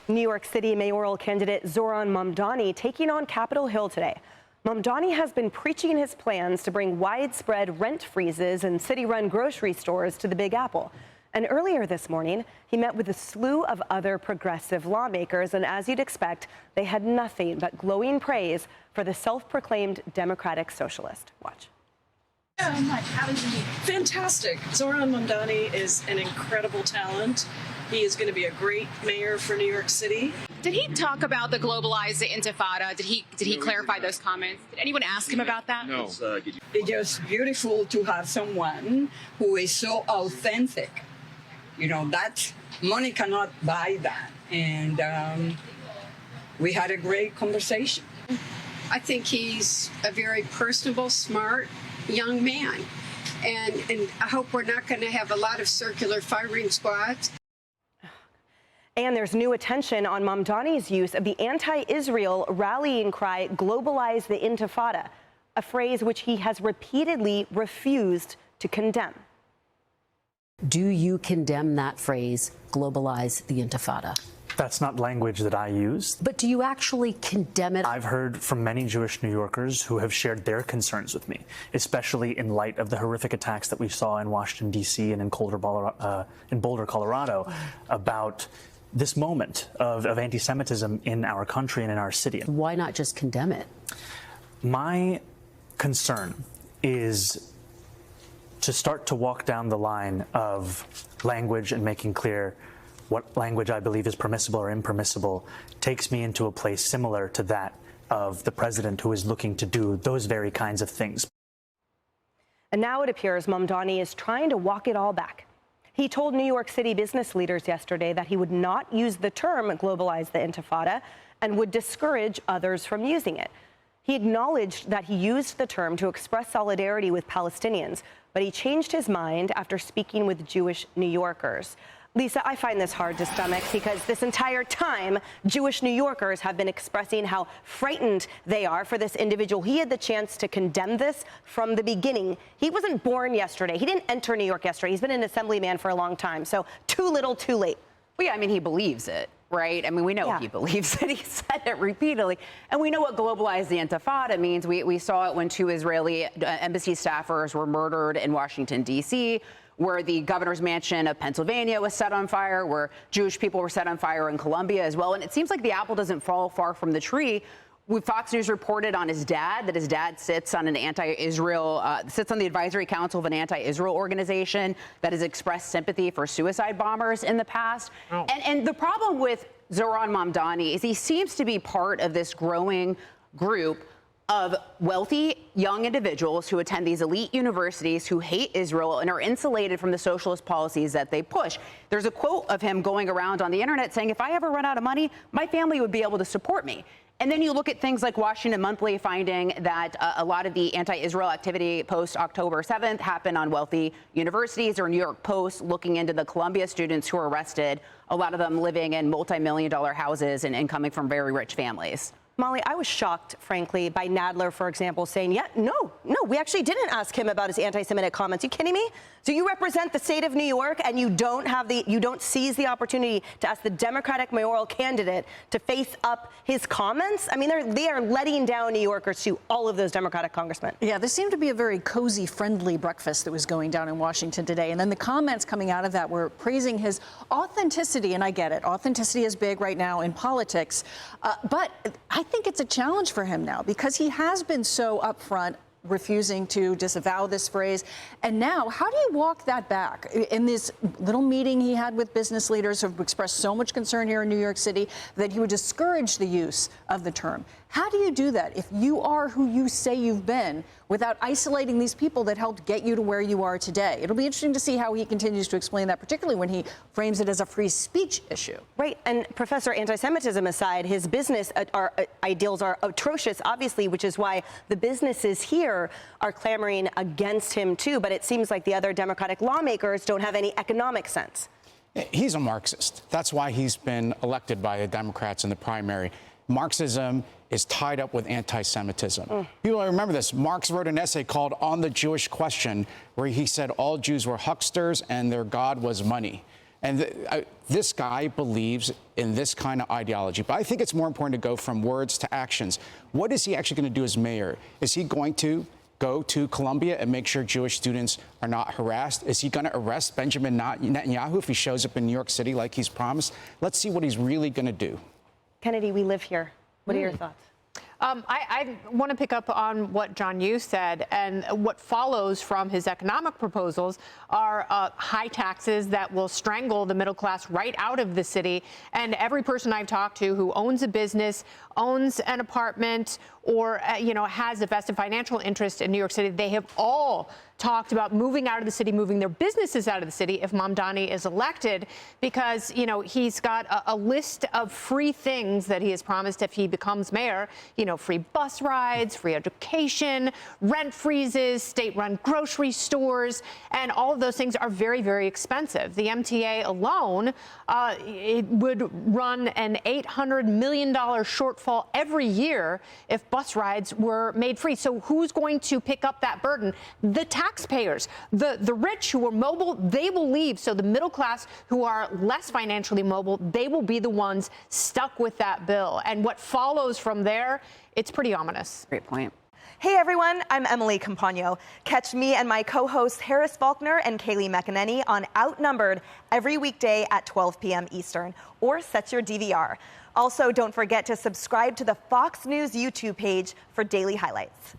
New York City mayoral candidate Zohran Mamdani taking on Capitol Hill today. Mamdani has been preaching his plans to bring widespread rent freezes in city-run grocery stores to the Big Apple. And earlier this morning, he met with a slew of other progressive lawmakers, and as you'd expect, they had nothing but glowing praise for the self-proclaimed Democratic Socialist. Watch. How is he? Fantastic. Zohran Mamdani is an incredible talent. He is going to be a great mayor for New York City. Did he talk about the globalized intifada? Did he clarify those comments? Did anyone ask him about that? No. It's just beautiful to have someone who is so authentic. You know, that money cannot buy that. And we had a great conversation. I think he's a very personable, smart young man. And I hope we're not going to have a lot of circular firing squads. And there's new attention on Mamdani's use of the anti-Israel rallying cry, globalize the intifada, a phrase which he has repeatedly refused to condemn. Do you condemn that phrase, globalize the intifada? That's not language that I use. But do you actually condemn it? I've heard from many Jewish New Yorkers who have shared their concerns with me, especially in light of the horrific attacks that we saw in Washington, D.C. and in Boulder, Colorado, about this moment of anti-Semitism in our country and in our city. Why not just condemn it? My concern is to start to walk down the line of language and making clear what language I believe is permissible or impermissible takes me into a place similar to that of the president who is looking to do those very kinds of things. And now it appears Mamdani is trying to walk it all back. He told New York City business leaders yesterday that he would not use the term globalize the intifada and would discourage others from using it. He acknowledged that he used the term to express solidarity with Palestinians, but he changed his mind after speaking with Jewish New Yorkers. Lisa, I find this hard to stomach because this entire time, Jewish New Yorkers have been expressing how frightened they are for this individual. He had the chance to condemn this from the beginning. He wasn't born yesterday. He didn't enter New York yesterday. He's been an assemblyman for a long time. So too little, too late. Well, yeah, I mean, he believes it, right? I mean, we know he believes it. He said it repeatedly. And we know what globalize the intifada means. We saw it when two Israeli embassy staffers were murdered in Washington, D.C., where the governor's mansion of Pennsylvania was set on fire, where Jewish people were set on fire in Colombia as well. And it seems like the apple doesn't fall far from the tree. Fox News reported on his dad that his dad sits on an sits on the advisory council of an anti-Israel organization that has expressed sympathy for suicide bombers in the past. Oh. And the problem with Zohran Mamdani is he seems to be part of this growing group of wealthy young individuals who attend these elite universities who hate Israel and are insulated from the socialist policies that they push. There's a quote of him going around on the internet saying, if I ever run out of money, my family would be able to support me. And then you look at things like Washington Monthly finding that a lot of the anti-Israel activity post-October 7th happened on wealthy universities, or New York Post looking into the Columbia students who were arrested, a lot of them living in multi-million-dollar houses and coming from very rich families. Molly, I was shocked, frankly, by Nadler, for example, saying, no, we actually didn't ask him about his anti-Semitic comments. You kidding me? So you represent the state of New York and you don't seize the opportunity to ask the Democratic mayoral candidate to face up his comments? I mean, they are letting down New Yorkers to all of those Democratic congressmen. Yeah, there seemed to be a very cozy, friendly breakfast that was going down in Washington today. And then the comments coming out of that were praising his authenticity. And I get it. Authenticity is big right now in politics. But I think it's a challenge for him now because he has been so upfront, refusing to disavow this phrase. And now, how do you walk that back? In this little meeting he had with business leaders who have expressed so much concern here in New York City that he would discourage the use of the term. How do you do that if you are who you say you've been without isolating these people that helped get you to where you are today? It'll be interesting to see how he continues to explain that, particularly when he frames it as a free speech issue. Right. And Professor, anti-Semitism aside, his business ideals are atrocious, obviously, which is why the businesses here are clamoring against him, too. But it seems like the other Democratic lawmakers don't have any economic sense. He's a Marxist. That's why he's been elected by the Democrats in the primary. Marxism is tied up with anti-Semitism. People remember this. Marx wrote an essay called On the Jewish Question, where he said all Jews were hucksters and their God was money. And this guy believes in this kind of ideology. But I think it's more important to go from words to actions. What is he actually going to do as mayor? Is he going to go to Columbia and make sure Jewish students are not harassed? Is he going to arrest Benjamin Netanyahu if he shows up in New York City like he's promised? Let's see what he's really going to do. Kennedy, we live here. What are your thoughts? I want to pick up on what John Yoo said, and what follows from his economic proposals are high taxes that will strangle the middle class right out of the city. And every person I've talked to who owns a business, owns an apartment, or has a vested financial interest in New York City, they have all talked about moving out of the city, moving their businesses out of the city if Mamdani is elected, because, he's got a list of free things that he has promised if he becomes mayor, free bus rides, free education, rent freezes, state-run grocery stores, and all of those things are very, very expensive. The MTA alone, it would run an $800 million shortfall every year if bus rides were made free. So who's going to pick up that burden? The taxpayers. The rich who are mobile, they will leave. So the middle class who are less financially mobile, they will be the ones stuck with that bill. And what follows from there, it's pretty ominous. Great point. Hey everyone, I'm Emily Campagno. Catch me and my co-hosts Harris Faulkner and Kaylee McEnany on Outnumbered every weekday at 12 p.m. Eastern, or set your DVR. Also, don't forget to subscribe to the Fox News YouTube page for daily highlights.